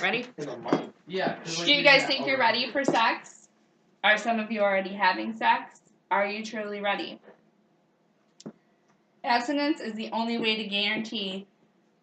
Ready? Yeah. Do you guys think you're ready for sex? Are some of you already having sex? Are you truly ready? Abstinence is the only way to guarantee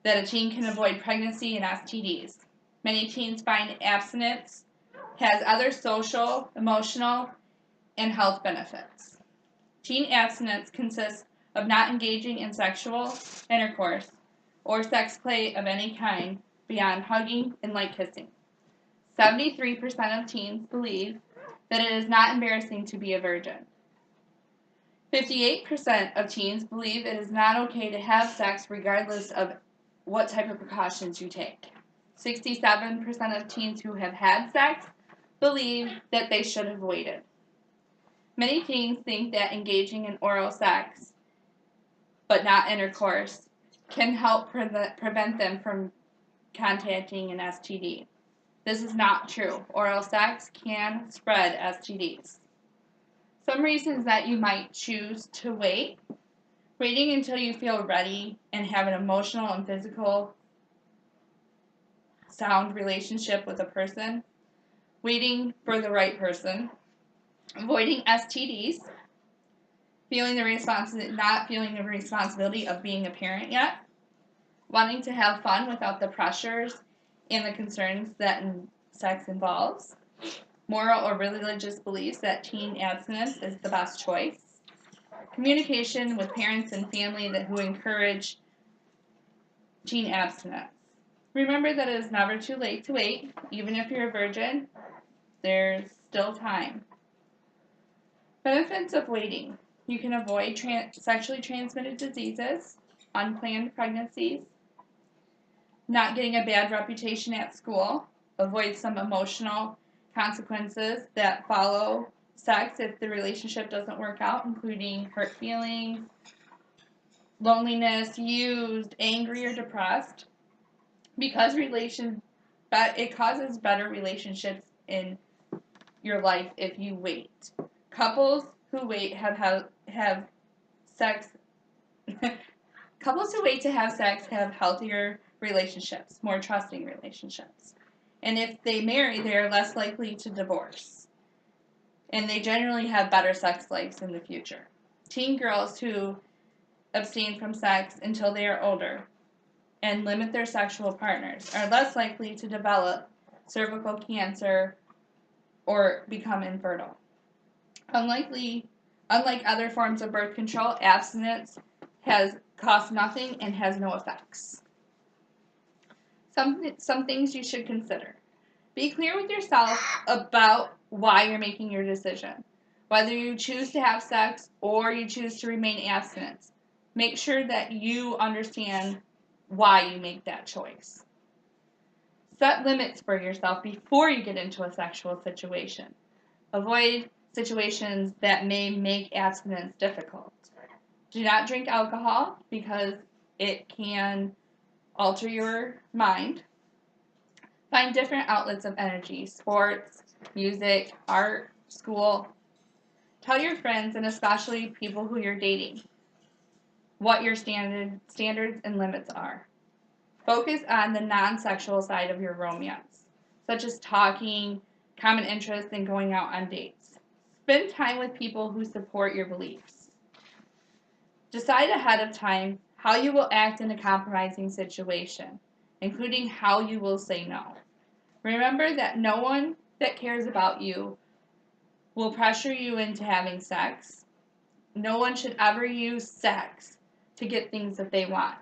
that a teen can avoid pregnancy and STDs. Many teens find abstinence has other social, emotional, and health benefits. Teen abstinence consists of not engaging in sexual intercourse or sex play of any kind beyond hugging and light kissing. 73% of teens believe that it is not embarrassing to be a virgin. 58% of teens believe it is not okay to have sex regardless of what type of precautions you take. 67% of teens who have had sex believe that they should have waited. Many teens think that engaging in oral sex, but not intercourse, can help prevent them from contracting an STD. This is not true. Oral sex can spread STDs. Some reasons that you might choose to wait. Waiting until you feel ready and have an emotional and physical sound relationship with a person. Waiting for the right person. Avoiding STDs. Not feeling the responsibility of being a parent yet. Wanting to have fun without the pressures and the concerns that sex involves. Moral or religious beliefs that teen abstinence is the best choice. Communication with parents and family who encourage teen abstinence. Remember that it is never too late to wait. Even if you're a virgin, there's still time. Benefits of waiting. You can avoid sexually transmitted diseases, unplanned pregnancies, not getting a bad reputation at school, avoid some emotional consequences that follow sex if the relationship doesn't work out, including hurt feelings, loneliness, used, angry, or depressed. Because it causes better relationships in your life if you wait. Couples who wait have sex. Couples who wait to have sex have healthier relationships, more trusting relationships. And if they marry, they are less likely to divorce. And they generally have better sex lives in the future. Teen girls who abstain from sex until they are older and limit their sexual partners are less likely to develop cervical cancer or become infertile. Unlike other forms of birth control, abstinence costs nothing and has no effects. Some things you should consider. Be clear with yourself about why you're making your decision. Whether you choose to have sex or you choose to remain abstinent, make sure that you understand why you make that choice. Set limits for yourself before you get into a sexual situation. Avoid situations that may make abstinence difficult. Do not drink alcohol because it can alter your mind. Find different outlets of energy, sports, music, art, school. Tell your friends, and especially people who you're dating, what your standards and limits are. Focus on the non-sexual side of your romance, such as talking, common interests, and going out on dates. Spend time with people who support your beliefs. Decide ahead of time how you will act in a compromising situation, including how you will say no. Remember that no one that cares about you will pressure you into having sex. No one should ever use sex to get things that they want.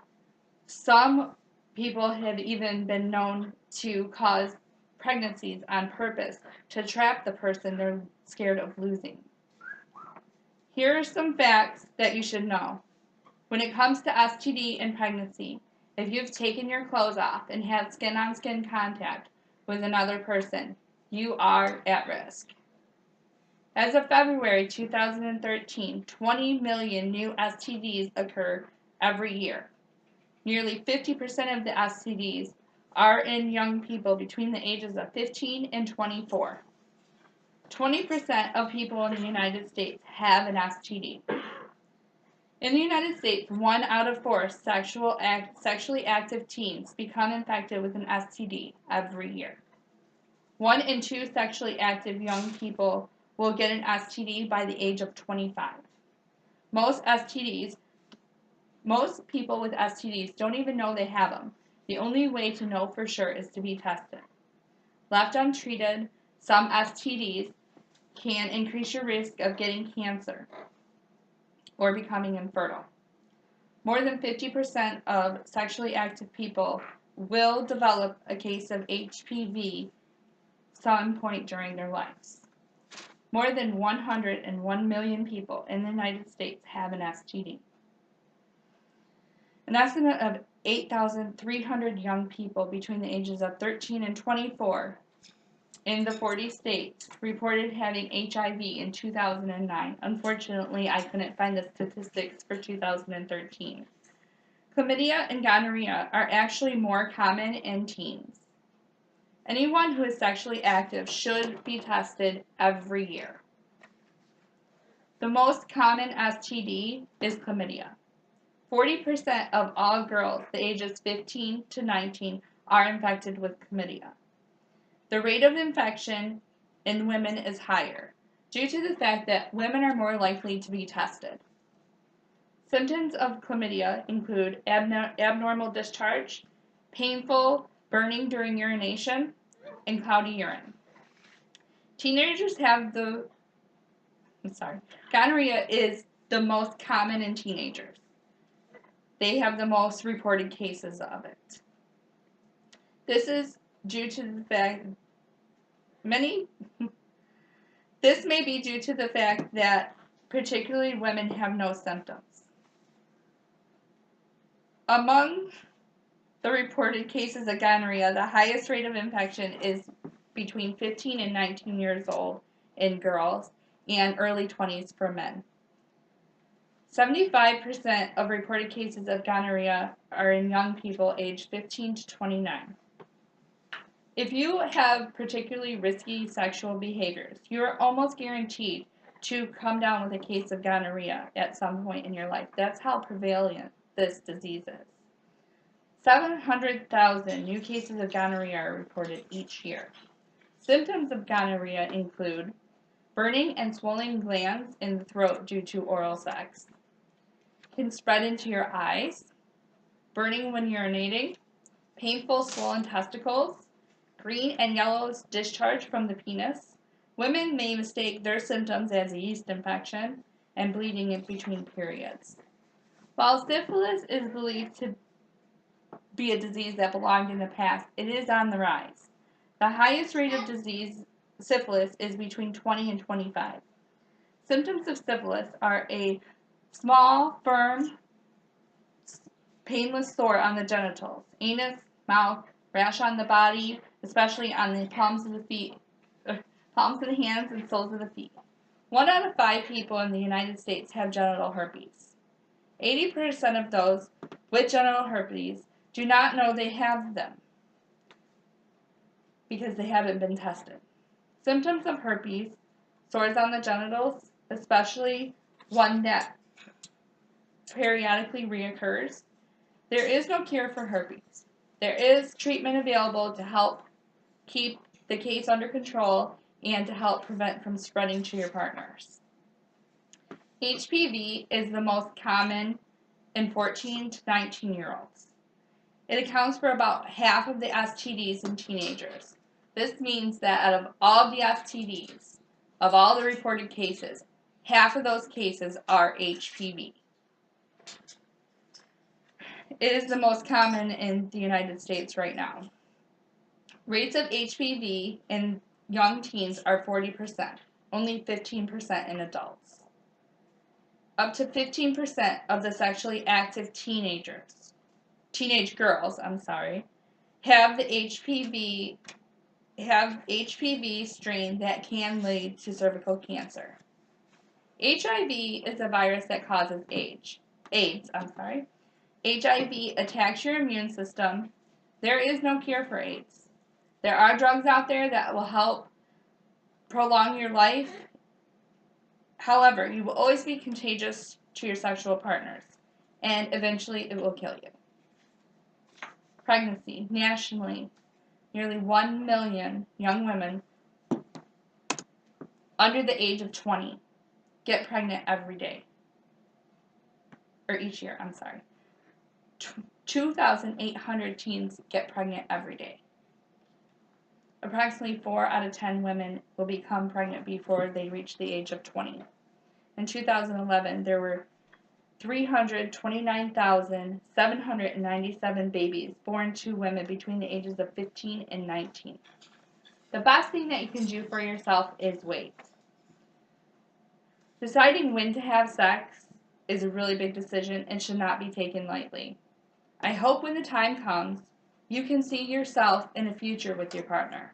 Some people have even been known to cause pregnancies on purpose to trap the person they're scared of losing. Here are some facts that you should know. When it comes to STD and pregnancy, if you've taken your clothes off and had skin-on-skin contact with another person, you are at risk. As of February 2013, 20 million new STDs occur every year. Nearly 50% of the STDs are in young people between the ages of 15 and 24. 20% of people in the United States have an STD. In the United States, 1 out of 4 sexually active teens become infected with an STD every year. 1 in 2 sexually active young people will get an STD by the age of 25. Most people with STDs don't even know they have them. The only way to know for sure is to be tested. Left untreated, some STDs can increase your risk of getting cancer or becoming infertile. More than 50% of sexually active people will develop a case of HPV some point during their lives. More than 101 million people in the United States have an STD. An estimate of 8,300 young people between the ages of 13 and 24 in the 40 states reported having HIV in 2009. Unfortunately, I couldn't find the statistics for 2013. Chlamydia and gonorrhea are actually more common in teens. Anyone who is sexually active should be tested every year. The most common STD is chlamydia. 40% of all girls the ages 15 to 19 are infected with chlamydia. The rate of infection in women is higher due to the fact that women are more likely to be tested. Symptoms of chlamydia include abnormal discharge, painful burning during urination, and cloudy urine. Gonorrhea is the most common in teenagers. They have the most reported cases of it. This is due to the fact This may be due to the fact that particularly women have no symptoms. Among the reported cases of gonorrhea, the highest rate of infection is between 15 and 19 years old in girls and early 20s for men. 75% of reported cases of gonorrhea are in young people aged 15 to 29. If you have particularly risky sexual behaviors, you are almost guaranteed to come down with a case of gonorrhea at some point in your life. That's how prevalent this disease is. 700,000 new cases of gonorrhea are reported each year. Symptoms of gonorrhea include burning and swollen glands in the throat due to oral sex, can spread into your eyes, burning when urinating, painful swollen testicles, green and yellow discharge from the penis. Women may mistake their symptoms as a yeast infection and bleeding in between periods. While syphilis is believed to be a disease that belonged in the past, it is on the rise. The highest rate of syphilis is between 20 and 25. Symptoms of syphilis are a small, firm, painless sore on the genitals, anus, mouth, rash on the body, especially on the palms of the hands and soles of the feet. 1 out of 5 people in the United States have genital herpes. 80% of those with genital herpes do not know they have them because they haven't been tested. Symptoms of herpes, sores on the genitals, especially one that periodically reoccurs. There is no cure for herpes. There is treatment available to help keep the case under control and to help prevent from spreading to your partners. HPV is the most common in 14 to 19-year-olds. It accounts for about half of the STDs in teenagers. This means that out of all of the STDs, of all the reported cases, half of those cases are HPV. It is the most common in the United States right now. Rates of HPV in young teens are 40%, only 15% in adults. Up to 15% of the sexually active teenage girls, have the HPV strain that can lead to cervical cancer. HIV is a virus that causes AIDS. HIV attacks your immune system. There is no cure for AIDS. There are drugs out there that will help prolong your life. However, you will always be contagious to your sexual partners, and eventually it will kill you. Pregnancy. Nationally, nearly 1 million young women under the age of 20 get pregnant every day. Or each year, I'm sorry. 2,800 teens get pregnant every day. Approximately 4 out of 10 women will become pregnant before they reach the age of 20. In 2011, there were 329,797 babies born to women between the ages of 15 and 19. The best thing that you can do for yourself is wait. Deciding when to have sex is a really big decision and should not be taken lightly. I hope when the time comes, you can see yourself in a future with your partner.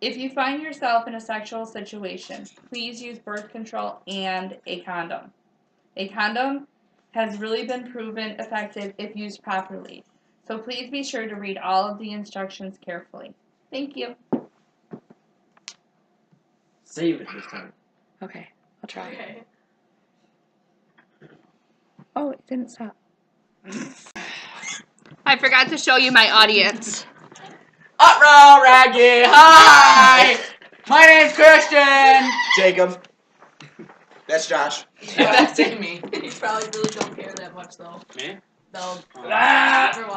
If you find yourself in a sexual situation, please use birth control and a condom. A condom has really been proven effective if used properly, so please be sure to read all of the instructions carefully. Thank you. Save it this time. Okay, I'll try. Okay. Oh, it didn't stop. I forgot to show you my audience. Uproar, Raggy! Hi! My name's Christian! Jacob. That's Josh. That's Amy. You probably really don't care that much though. Me? They'll Ah! never watch